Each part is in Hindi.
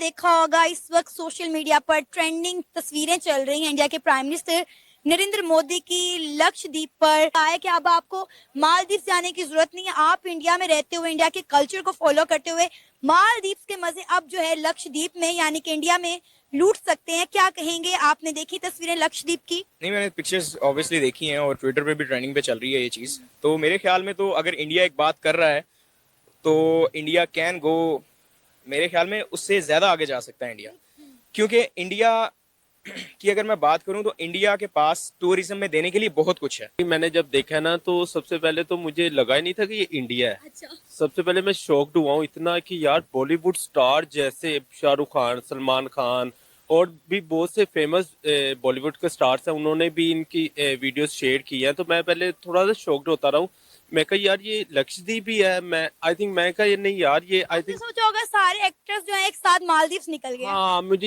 देखा होगा इस वक्त सोशल मीडिया पर ट्रेंडिंग तस्वीरें चल रही हैं इंडिया के प्राइम मिनिस्टर नरेंद्र मोदी की लक्षद्वीप पर आया कि अब आपको मालदीव जाने की जरूरत नहीं है। आप इंडिया में रहते हुए इंडिया के कल्चर को फॉलो करते हुए मालदीव के मजे अब जो है लक्षद्वीप में यानी कि इंडिया में लूट सकते हैं। क्या कहेंगे, आपने देखी तस्वीरें लक्षद्वीप की? नहीं, मैंने पिक्चर्स ऑब्वियसली देखी हैं और ट्विटर पे भी ट्रेंडिंग पे चल रही है ये चीज़। तो मेरे ख्याल में तो अगर इंडिया एक बात कर रहा है तो इंडिया कैन गो, मेरे ख्याल में उससे ज़्यादा आगे जा सकता है इंडिया। क्योंकि इंडिया की अगर मैं बात करूं तो इंडिया के पास टूरिज्म में देने के लिए बहुत कुछ है। मैंने जब देखा ना तो सबसे पहले तो मुझे लगा ही नहीं था कि ये इंडिया है। अच्छा। सबसे पहले मैं शॉक्ड हुआ हूँ इतना कि यार बॉलीवुड स्टार जैसे शाहरुख खान, सलमान खान और भी बहुत से फेमस बॉलीवुड के स्टार्स हैं, उन्होंने भी इनकी वीडियोस शेयर की हैं। तो मैं पहले थोड़ा सा शॉक्ड होता रहा हूँ। मैं कहा यार ये लक्षद्वीप ही है। मैं कहा ये नहीं यार, ये आई थिंक सोचा होगा सारे एक्टर्स जो है एक साथ मालदीव निकल गए। हाँ, मुझे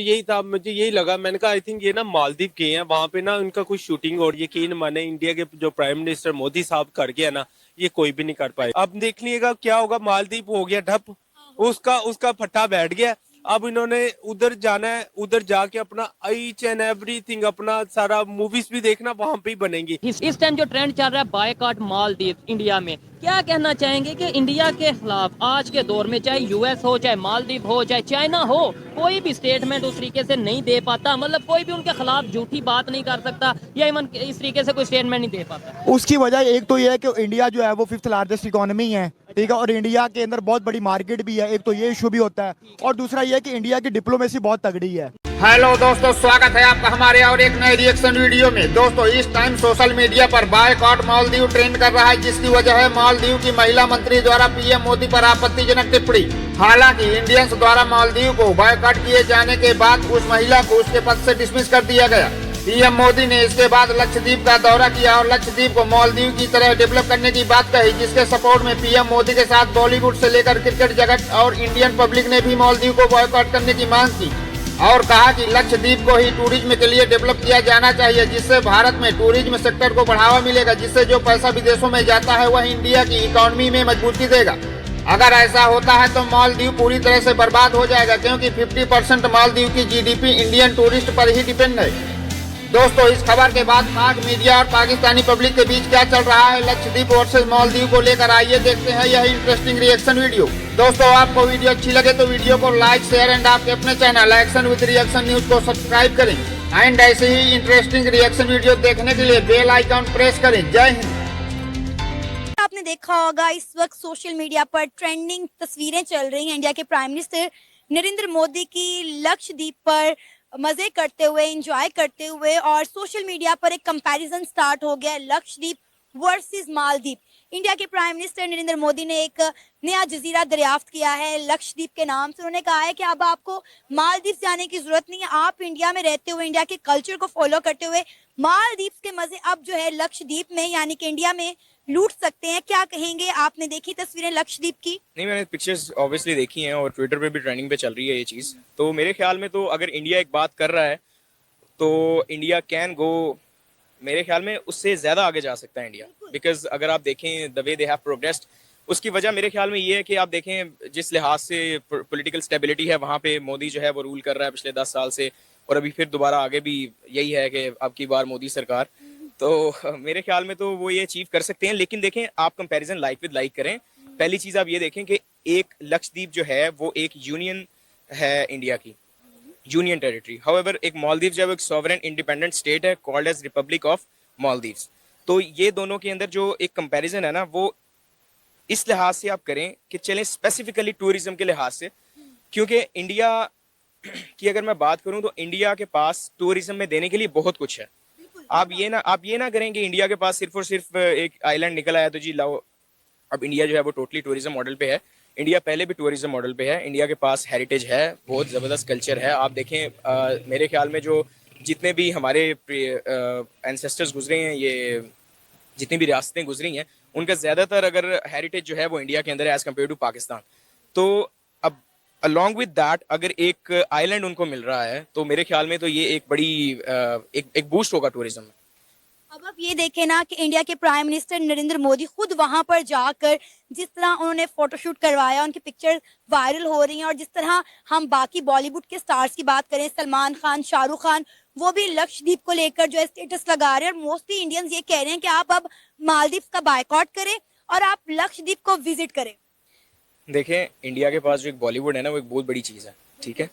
यही लगा। मैंने कहा आई थिंक ये ना मालदीव गए हैं, वहां पे ना उनका कुछ शूटिंग और यकीन माने इंडिया के जो प्राइम मिनिस्टर मोदी साहब कर गया ना, ये कोई भी नहीं कर पाए। अब देख लीजिएगा क्या होगा, मालदीव हो गया ठप, उसका फट्टा बैठ गया। अब इन्होंने उधर जाना है, उधर जाके अपना ईच एंड एवरीथिंग, अपना सारा मूवीज भी देखना वहां पे ही बनेंगी। इस टाइम जो ट्रेंड चल रहा है बायकॉट मालदीव इंडिया में, क्या कहना चाहेंगे कि इंडिया के खिलाफ आज के दौर में चाहे यूएस हो, चाहे मालदीव हो, चाहे चाइना हो, कोई भी स्टेटमेंट उस तरीके से नहीं दे पाता, मतलब कोई भी उनके खिलाफ झूठी बात नहीं कर सकता या इवन इस तरीके से कोई स्टेटमेंट नहीं दे पाता। उसकी वजह एक तो ये है कि इंडिया जो है वो 5th लार्जेस्ट इकोनॉमी है, ठीक है, और इंडिया के अंदर बहुत बड़ी मार्केट भी है। एक तो ये इशू भी होता है और दूसरा ये है कि इंडिया की डिप्लोमेसी बहुत तगड़ी है। हेलो दोस्तों, स्वागत है आपका हमारे और एक नए रिएक्शन वीडियो में। दोस्तों, इस टाइम सोशल मीडिया पर बायकॉट मालदीव ट्रेंड कर रहा है, जिसकी वजह है मालदीव की महिला मंत्री द्वारा पीएम मोदी पर आपत्तिजनक टिप्पणी। हालांकि इंडियंस द्वारा मालदीव को बायकॉट किए जाने के बाद उस महिला को उसके पद से डिसमिस कर दिया गया। पीएम मोदी ने इसके बाद लक्षद्वीप का दौरा किया और लक्षद्वीप को मालदीव की तरह डेवलप करने की बात कही, जिसके सपोर्ट में पीएम मोदी के साथ बॉलीवुड से लेकर क्रिकेट जगत और इंडियन पब्लिक ने भी मालदीव को बॉयकॉट करने की मांग की और कहा कि लक्षद्वीप को ही टूरिज्म के लिए डेवलप किया जाना चाहिए, जिससे भारत में टूरिज्म सेक्टर को बढ़ावा मिलेगा, जिससे जो पैसा विदेशों में जाता है वह इंडिया की इकोनॉमी में मजबूती देगा। अगर ऐसा होता है तो मालदीव पूरी तरह से बर्बाद हो जाएगा, क्योंकि 50% मालदीव की जीडीपी इंडियन टूरिस्ट पर ही डिपेंड है। दोस्तों, इस खबर के बाद पाक मीडिया और पाकिस्तानी पब्लिक के बीच क्या चल रहा है लक्षद्वीप वर्सेस मालदीव को लेकर, आइए देखते हैं यह इंटरेस्टिंग रिएक्शन वीडियो। दोस्तों, आपको वीडियो अच्छी लगे तो वीडियो को लाइक, शेयर एंड आपके अपने channel action with reaction news को सब्सक्राइब करें एंड ऐसे ही इंटरेस्टिंग रिएक्शन वीडियो देखने के लिए बेल आइकन प्रेस करें। जय हिंद। आपने देखा होगा इस वक्त सोशल मीडिया पर ट्रेंडिंग तस्वीरें चल रही हैं इंडिया के प्राइम मिनिस्टर नरेंद्र मोदी की लक्षद्वीप पर मजे करते हुए, एंजॉय करते हुए, और सोशल मीडिया पर एक कंपैरिजन स्टार्ट हो गया लक्षद्वीप वर्सेस मालदीव। इंडिया के प्राइम मिनिस्टर नरेंद्र मोदी ने एक नया जजीरा दरियाफ्त किया है लक्षद्वीप के नाम से। उन्होंने कहा है कि अब आपको मालदीव जाने की जरूरत नहीं है। आप इंडिया में रहते हुए इंडिया के कल्चर को फॉलो करते हुए मालदीव के मजे अब जो है लक्षद्वीप में यानी कि इंडिया में लूट सकते हैं। क्या कहेंगे, आपने देखी तस्वीरें लक्षद्वीप की? नहीं, मैंने पिक्चर्स ऑब्वियसली देखी हैं और ट्विटर पे भी ट्रेंडिंग पे चल रही है ये चीज़। तो मेरे ख्याल में तो अगर इंडिया एक बात कर रहा है तो इंडिया कैन गो, मेरे ख्याल में उससे ज़्यादा आगे जा सकता है इंडिया। बिकॉज अगर आप देखें the way they have progressed, उसकी वजह मेरे ख्याल में ये है कि आप देखें जिस लिहाज से पॉलिटिकल स्टेबिलिटी है वहाँ पे मोदी जो है वो रूल कर रहा है पिछले 10 साल से, और अभी फिर दोबारा आगे भी यही है कि अब की बार मोदी सरकार। तो मेरे ख्याल में तो वो ये अचीव कर सकते हैं। लेकिन देखें, आप कंपैरिजन लाइक विद लाइक करें। पहली चीज़ आप ये देखें कि एक लक्षद्वीप जो है वो एक यूनियन है इंडिया की, यूनियन टेरिटरी। हाउएवर एक मालदीव जो है एक सॉवरेन इंडिपेंडेंट स्टेट है called as republic of Maldives. तो ये दोनों के अंदर जो एक कंपैरिजन है ना, वो इस लिहाज से आप करें कि चलें स्पेसिफिकली टूरिज्म के लिहाज से। क्योंकि इंडिया की अगर मैं बात करूं तो इंडिया के पास टूरिज्म में देने के लिए बहुत कुछ है। आप ये ना करें कि इंडिया के पास सिर्फ और सिर्फ एक आइलैंड निकल आया तो जी लाओ अब इंडिया जो है वो टोटली टूरिज्म मॉडल पे है। इंडिया पहले भी टूरिज्म मॉडल पे है। इंडिया के पास हेरिटेज है, बहुत ज़बरदस्त कल्चर है। आप देखें मेरे ख्याल में जो जितने भी हमारे एंसेस्टर्स गुजरे हैं, ये जितनी भी रियासतें गुजरी हैं, उनका ज़्यादातर अगर हेरिटेज जो है वो इंडिया के अंदर है एज़ कम्पेयर टू पाकिस्तान। तो अब अलॉन्ग विद दैट अगर एक आइलैंड उनको मिल रहा है तो मेरे ख्याल में तो ये एक बड़ी एक बूस्ट होगा टूरिज्म में। अब आप ये देखें ना कि इंडिया के प्राइम मिनिस्टर नरेंद्र मोदी खुद वहां पर जाकर जिस तरह उन्होंने फोटोशूट करवाया, उनकी पिक्चर वायरल हो रही हैं, और जिस तरह हम बाकी बॉलीवुड के स्टार्स की बात करें, सलमान खान, शाहरुख खान, वो भी लक्षद्वीप को लेकर जो है स्टेटस लगा रहे हैं, और मोस्टली इंडियंस ये कह रहे हैं कि आप अब मालदीव का बायकॉट करें और आप लक्षद्वीप को विजिट करें। देखें, इंडिया के पास जो एक बॉलीवुड है ना, वो एक बहुत बड़ी चीज़ है, ठीक है।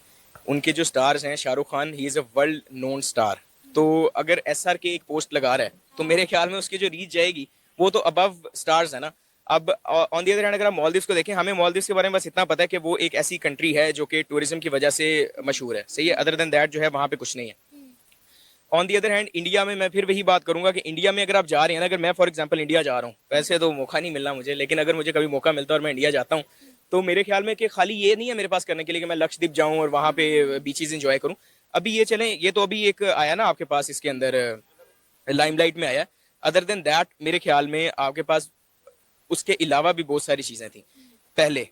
उनके जो स्टार्स हैं, Shahrukh Khan, he is a world known star. तो अगर एसआर के एक पोस्ट लगा रहा है तो मेरे ख्याल में उसकी जो रीच जाएगी वो तो अबव स्टार्स है ना। अब ऑन दी अदर हैंड अगर आप मालदीव्स को देखें, हमें मालदीव्स के बारे में बस इतना पता है कि वो एक ऐसी कंट्री है जो कि टूरिज्म की वजह से मशहूर है, सही है। अदर देन दैट जो है वहाँ पे कुछ नहीं है। On the other hand India में मैं फिर वही बात करूंगा कि इंडिया में अगर आप जा रहे हैं ना, अगर मैं फॉर एग्जांपल इंडिया जा रहा हूँ, वैसे तो मौका नहीं मिलना मुझे, लेकिन अगर मुझे कभी मौका मिलता है और मैं इंडिया जाता हूँ, तो मेरे ख्याल में कि खाली ये नहीं है मेरे पास करने के लिए कि मैं लक्षद्वीप जाऊँ और वहाँ पे बीचेस इंजॉय करूँ। अभी ये चलें, ये तो अभी एक आया ना आपके पास, इसके अंदर लाइमलाइट में आया। अदर देन दैट मेरे ख्याल में आपके पास उसके अलावा भी बहुत सारी चीज़ें थी पहले।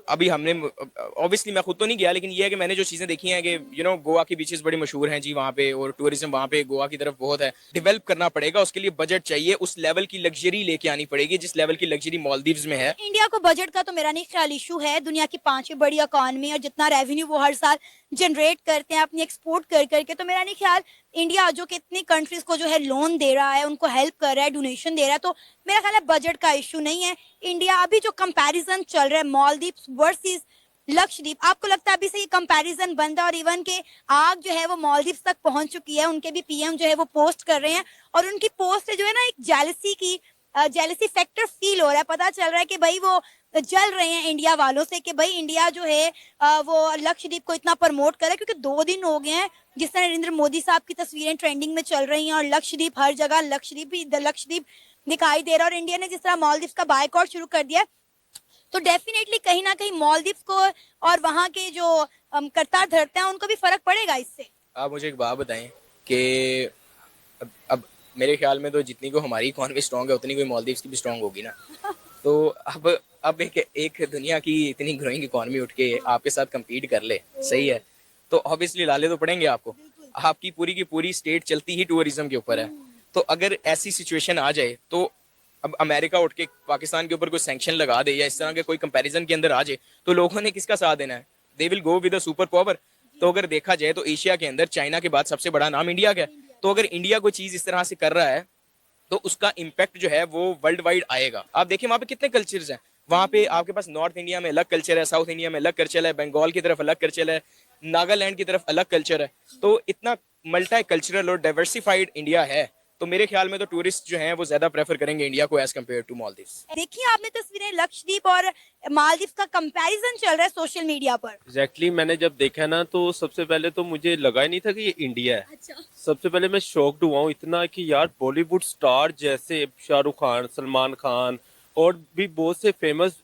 अभी हमने ऑब्वियसली मैं खुद तो नहीं गया, लेकिन ये है कि मैंने जो चीज़ें देखी हैं कि गोवा की बीचेस बड़ी मशहूर हैं जी वहाँ पे, और टूरिज्म वहाँ पे गोवा की तरफ बहुत है। डेवलप करना पड़ेगा, उसके लिए बजट चाहिए, उस लेवल की लग्जरी लेके आनी पड़ेगी जिस लेवल की लग्जरी मालदीव्स में है। इंडिया को बजट का तो मेरा नहीं ख्याल इशू है, दुनिया की 5वीं बड़ी इकॉनमी, और जितना रेवेन्यू वो हर साल जनरेट करते हैं अपनी एक्सपोर्ट कर करके, तो मेरा नहीं ख्याल इंडिया जो कि इतनी कंट्रीज को जो है लोन दे रहा है, उनको हेल्प कर रहा है, डोनेशन दे रहा है, तो मेरा ख्याल है बजट का इशू नहीं है। इंडिया अभी जो कंपैरिजन चल रहा है मालदीव्स वर्सेस लक्षद्वीप, आपको लगता है अभी से ये कंपैरिजन बन रहा है, और इवन के आग जो है वो मालदीव्स तक पहुंच चुकी है, उनके भी पीएम जो है वो पोस्ट कर रहे हैं, और उनकी पोस्ट जो है ना एक जेलसी फैक्टर फील हो रहा है। पता चल रहा है कि भाई वो जल रहे हैं इंडिया वालों से कि भाई इंडिया जो है वो लक्षद्वीप को इतना प्रमोट करे, क्योंकि 2 दिन हो गए हैं जिस तरह नरेंद्र मोदी साहब की तस्वीरें ट्रेंडिंग में चल रही हैं, और लक्षद्वीप हर जगह लक्षद्वीप दिखाई दे रहा है, और इंडिया ने जिस तरह मालदीव्स का बायकॉट शुरू कर दिया है, तो डेफिनेटली कहीं ना कहीं मालदीव्स को और वहाँ के जो कर्ता धरते हैं उनको भी फर्क पड़ेगा इससे। आप मुझे एक बात बताएं कि अब मेरे ख्याल में तो जितनी को हमारी इकॉनमी स्ट्रांग है उतनी कोई मालदीव्स की भी स्ट्रांग होगी ना। तो अब एक दुनिया की इतनी ग्रोइंग इकॉनमी उठ के आपके साथ compete कर ले, सही है, तो ऑब्वियसली लाले तो पड़ेंगे आपको। आपकी पूरी की पूरी स्टेट चलती ही टूरिज्म के ऊपर है। तो अगर ऐसी सिचुएशन आ जाए तो अब अमेरिका उठ के पाकिस्तान के ऊपर कोई सैंक्शन लगा दे या इस तरह के कोई कंपैरिजन के अंदर आ जाए, तो लोगों ने किसका साथ देना है? They will go with a super power. तो अगर देखा जाए तो एशिया के अंदर चाइना के बाद सबसे बड़ा नाम इंडिया का है। तो अगर इंडिया कोई चीज इस तरह से कर रहा है तो उसका इम्पैक्ट जो है वो वर्ल्ड वाइड आएगा। आप देखिए वहाँ पे कितने कल्चर्स हैं। वहाँ पे आपके पास नॉर्थ इंडिया में अलग कल्चर है, साउथ इंडिया में अलग कल्चर है, बंगाल की तरफ अलग कल्चर है, नागालैंड की तरफ अलग कल्चर है। तो इतना मल्टी कल्चरल और डाइवर्सिफाइड इंडिया है, तो मेरे ख्याल में तो टूरिस्ट जो हैं वो ज्यादा प्रेफर करेंगे इंडिया को एज कम्पेयर टू मालदीव्स। देखिए आपने तस्वीरें, लक्षद्वीप और मालदीव का कंपैरिजन चल रहा है सोशल मीडिया पर। एग्जैक्टली मैंने जब देखा ना तो सबसे पहले तो मुझे लगा ही नहीं था कि ये इंडिया है। अच्छा। सबसे पहले मैं शॉक्ड हुआ हूँ इतना कि यार बॉलीवुड स्टार जैसे शाहरुख खान, सलमान खान और भी बहुत से फेमस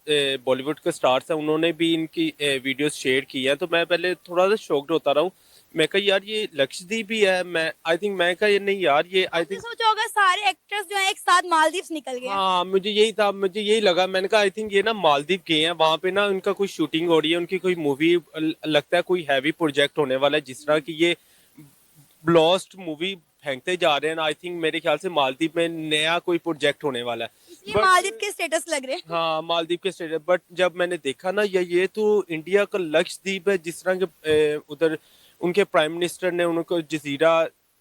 बॉलीवुड के स्टार्स हैं, उन्होंने भी इनकी वीडियोस शेयर की है। तो मैं पहले थोड़ा सा शॉक्ड होता रहा हूँ। मैं कहा यार ये लक्षद्वीप ही है। मैं कहा ये नहीं यार, ये आई थिंक सोचा होगा सारे एक्टर्स जो है एक साथ मालदीव्स निकल गए। हाँ मुझे यही लगा। मैंने कहा आई थिंक ये ना मालदीव गए हैं, वहां पे ना उनका कोई शूटिंग हो रही है, उनकी कोई मूवी, लगता है कोई हैवी प्रोजेक्ट होने वाला है। जिस तरह की ये ब्लास्ट मूवी फेंकते जा रहे हैं, आई थिंक मेरे ख्याल से मालदीव में नया कोई प्रोजेक्ट होने वाला है। इसलिए मालदीव के स्टेटस लग रहे हैं। हाँ मालदीव के स्टेटस। बट जब मैंने देखा ना ये तो इंडिया का लक्षद्वीप है। जिस तरह के उधर उनके प्राइम मिनिस्टर ने उनको जजीरा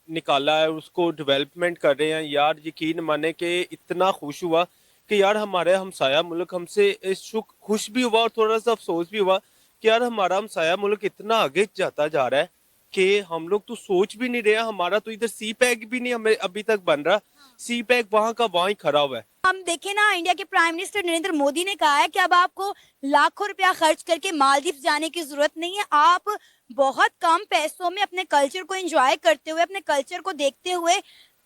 निकाला है, उसको डेवलपमेंट कर रहे हैं। यार यकीन माने कि इतना खुश हुआ कि यार हमारे हमसाया मुल्क हमसे खुश भी हुआ और थोड़ा सा अफसोस भी हुआ कि यार हमारा हमसाया मुल्क इतना आगे जाता जा रहा है कि हम लोग तो सोच भी नहीं रहे। हमारा तो इधर सी पैक भी नहीं हमें अभी तक बन रहा। सी पैक वहाँ का वहाँ ही खड़ा हुआ है। हम देखें ना, इंडिया के प्राइम मिनिस्टर नरेंद्र मोदी ने कहा है कि अब आपको लाखों रुपया खर्च करके मालदीव जाने की जरूरत नहीं है। आप बहुत कम पैसों में अपने कल्चर को एंजॉय करते हुए, अपने कल्चर को देखते हुए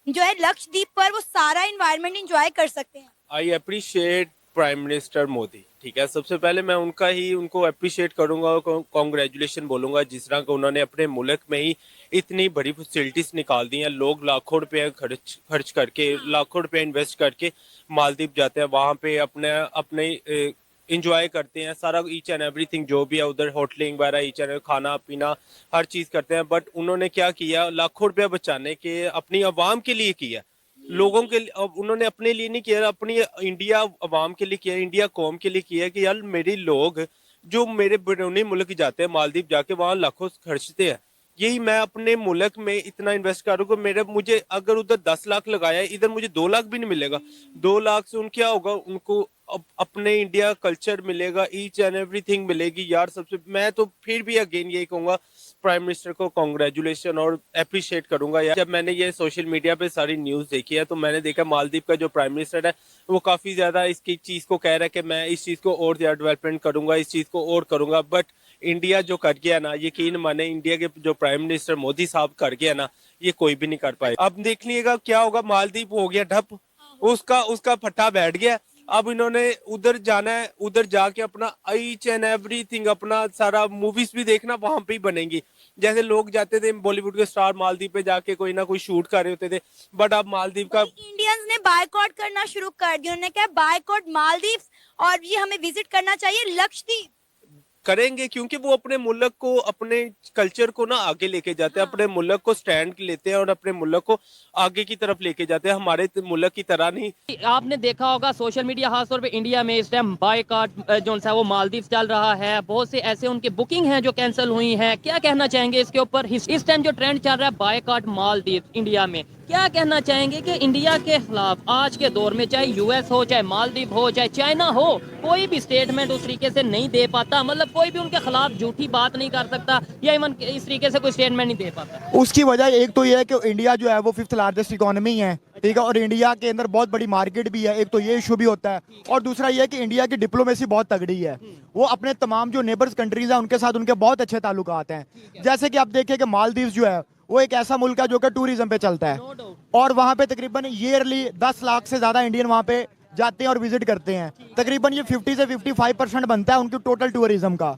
जो है लक्षद्वीप पर वो सारा एनवायरनमेंट एंजॉय कर सकते हैं। I appreciate prime minister Modi. ठीक है, सबसे पहले मैं उनको अप्रिशिएट करूंगा और कॉन्ग्रेचुलेशन बोलूंगा। जिस तरह का उन्होंने अपने मुल्क में ही इतनी बड़ी फैसिलिटीज निकाल दी हैं। लोग लाखों रुपए खर्च करके, लाखों रुपए इन्वेस्ट करके मालदीव जाते हैं, वहाँ पे अपने इंजॉय करते हैं सारा ईच एंड एवरीथिंग जो भी है उधर, होटलिंग वगैरह ईच एंड खाना पीना हर चीज़ करते हैं। बट उन्होंने क्या किया, लाखों रुपया बचाने के अपनी आवाम के लिए किया। लोगों के लिए। अब उन्होंने अपने लिए नहीं किया, अपनी इंडिया अवाम के लिए किया, इंडिया कौम के लिए किया कि यार मेरे लोग जो मेरे बैरूनी मुल्क जाते हैं, मालदीव जाके वहाँ लाखों खर्चते हैं, यही मैं अपने मुल्क में इतना इन्वेस्ट करूँ कि मेरे मुझे अगर उधर 10 लाख लगाया, इधर मुझे 2 लाख भी नहीं मिलेगा। 2 लाख से उन क्या होगा, उनको अपने इंडिया कल्चर मिलेगा, ईच एंड एवरीथिंग मिलेगी यार। सबसे मैं तो फिर भी अगेन यही कहूंगा, प्राइम मिनिस्टर को कांग्रेचुलेशन और अप्रिशिएट करूंगा यार। जब मैंने ये सोशल मीडिया पे सारी न्यूज़ देखी है तो मैंने देखा मालदीव का जो प्राइम मिनिस्टर है वो काफ़ी ज़्यादा इसकी चीज़ को कह रहा है कि मैं इस चीज़ को और ज़्यादा डेवलपमेंट करूंगा, इस चीज़ को और करूंगा। बट इंडिया जो कर गया ना, यकीन माने इंडिया के जो प्राइम मिनिस्टर मोदी साहब कर गया ना, ये कोई भी नहीं कर पाए। अब देख लीजिएगा क्या होगा, मालदीव हो गया ठप, उसका फट्टा बैठ गया। अब इन्होंने उधर जाना है, उधर जाके अपना ईच एंड एवरीथिंग, अपना सारा मूवीज भी देखना वहां पे ही बनेंगी। जैसे लोग जाते थे बॉलीवुड के स्टार मालदीव पे जाके कोई ना कोई शूट कर रहे होते थे, बट अब मालदीव का इंडियंस ने बायकॉट करना शुरू कर दिया। उन्होंने कहा बायकॉट मालदीव्स और ये हमें विजिट करना चाहिए लक्षद्वीप। करेंगे क्योंकि वो अपने मुल्क को, अपने कल्चर को ना आगे लेके जाते हैं, अपने मुल्क को स्टैंड लेते हैं और अपने मुल्क को आगे की तरफ लेके जाते हैं, हमारे मुल्क की तरह नहीं। आपने देखा होगा सोशल मीडिया खासतौर पे इंडिया में इस टाइम बायकॉट जो है वो मालदीव चल रहा है। बहुत से ऐसे उनकी बुकिंग हैं जो कैंसिल हुई हैं। क्या कहना चाहेंगे इसके ऊपर? इस टाइम जो ट्रेंड चल रहा है बायकॉट मालदीव इंडिया में, क्या कहना चाहेंगे कि इंडिया के खिलाफ आज के दौर में चाहे यूएस हो, चाहे मालदीव हो, चाहे चाइना हो, कोई भी स्टेटमेंट उस तरीके से नहीं दे पाता, मतलब कोई भी उनके खिलाफ झूठी बात नहीं कर सकता या इवन इस तरीके से कोई स्टेटमेंट नहीं दे पाता। उसकी वजह एक तो ये है कि इंडिया जो है वो 5th लार्जेस्ट इकोनॉमी है, ठीक है, और इंडिया के अंदर बहुत बड़ी मार्केट भी है। एक तो ये इशू भी होता है, और दूसरा ये है कि इंडिया की डिप्लोमेसी बहुत तगड़ी है। वो अपने तमाम जो नेबर्स कंट्रीज हैं उनके साथ उनके बहुत अच्छे ताल्लुकात हैं। जैसे कि आप देखिए कि मालदीव जो है वो एक ऐसा मुल्क है जो कि टूरिज्म पे चलता है, और वहाँ पे तकरीबन ईयरली 10 लाख से ज्यादा इंडियन वहाँ पे जाते हैं और विजिट करते हैं। तकरीबन ये 50 से 55% बनता है उनके टोटल टूरिज्म का।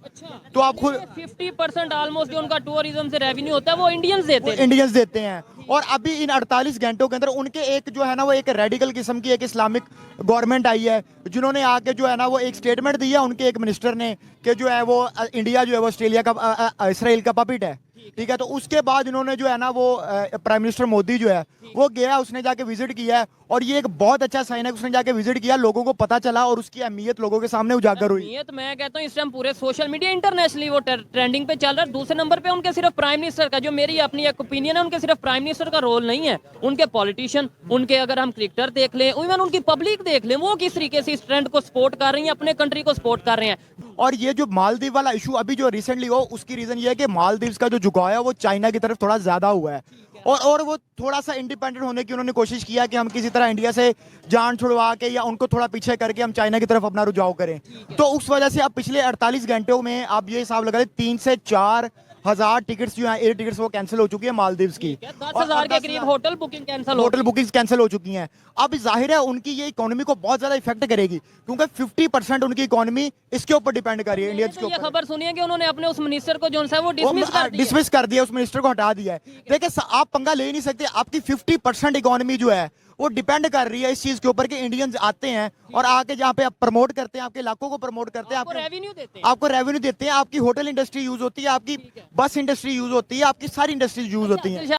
तो आप खुद 50% ऑलमोस्ट जो उनका टूरिज्म से रेवेन्यू होता है वो इंडियंस देते हैं। इंडियंस देते हैं। और अभी इन 48 घंटों के अंदर उनके एक जो है ना वो एक रेडिकल किस्म की एक इस्लामिक गवर्नमेंट आई है, जिन्होंने आके जो है ना वो एक स्टेटमेंट दिया उनके एक मिनिस्टर ने कि जो है वो इंडिया जो है वो ऑस्ट्रेलिया का इसराइल का पपिट है, ठीक है। तो उसके बाद इन्होंने जो है ना वो प्राइम मिनिस्टर मोदी जो है वो गया, उसने जाके विजिट किया है, और ये एक बहुत अच्छा साइन है। उसने जाके विजिट किया, लोगों को पता चला और उसकी अहमियत लोगों के सामने उजागर हुई। अहमियत मैं कहता हूँ इस टाइम पूरे सोशल मीडिया इंटरनेशनली वो ट्रेंडिंग पे चल रहा है। दूसरे नंबर पे उनके सिर्फ प्राइम मिनिस्टर का, जो मेरी अपनी एक ओपिनियन है, उनके सिर्फ प्राइम मिनिस्टर का रोल नहीं है, उनके पॉलिटिशियन, उनके अगर हम क्रिकेटर देख लें, इवन उनकी पब्लिक देख लें, वो किस तरीके से इस ट्रेंड को सपोर्ट कर रही है, अपने कंट्री को सपोर्ट कर रहे हैं। और ये जो मालदीव वाला इशू अभी जो रिसेंटली हो, उसकी रीजन ये है कि मालदीव्स का जो झुकाव है वो चाइना की तरफ थोड़ा ज्यादा हुआ है, और वो थोड़ा सा इंडिपेंडेंट होने की उन्होंने कोशिश किया कि हम किसी तरह इंडिया से जान छुड़वा के या उनको थोड़ा पीछे करके हम चाइना की तरफ अपना रुझाव करें। तो उस वजह से अब पिछले 48 घंटों में आप ये हिसाब लगा लें 3 से 4 हजार टिकट्स जो है एयर टिकट्स वो कैंसिल हो चुकी है मालदीव्स की। 10,000 के करीब hotel booking cancel, hotel bookings cancel हो चुकी हैं। अब जाहिर है उनकी ये इकोनॉमी को बहुत ज्यादा इफेक्ट करेगी, क्योंकि 50% उनकी इकोनॉमी इसके ऊपर डिपेंड कर रही है, इंडियंस के ये ऊपर। खबर सुनिए कि उन्होंने अपने उस मिनिस्टर को जो है वो डिसमिस कर दिया, उस मिनिस्टर को हटा दिया है। देखिए आप पंगा ले नहीं सकते, आपकी 50% इकोनॉमी जो है वो डिपेंड कर रही है इस चीज के ऊपर कि इंडियंस आते हैं और आके जहाँ पे आप प्रमोट करते हैं, आपके इलाकों को प्रमोट करते हैं, आपको रेवेन्यू देते हैं, आपकी होटल इंडस्ट्री यूज होती है, आपकी बस इंडस्ट्री यूज होती है, आपकी सारी इंडस्ट्री यूज होती है।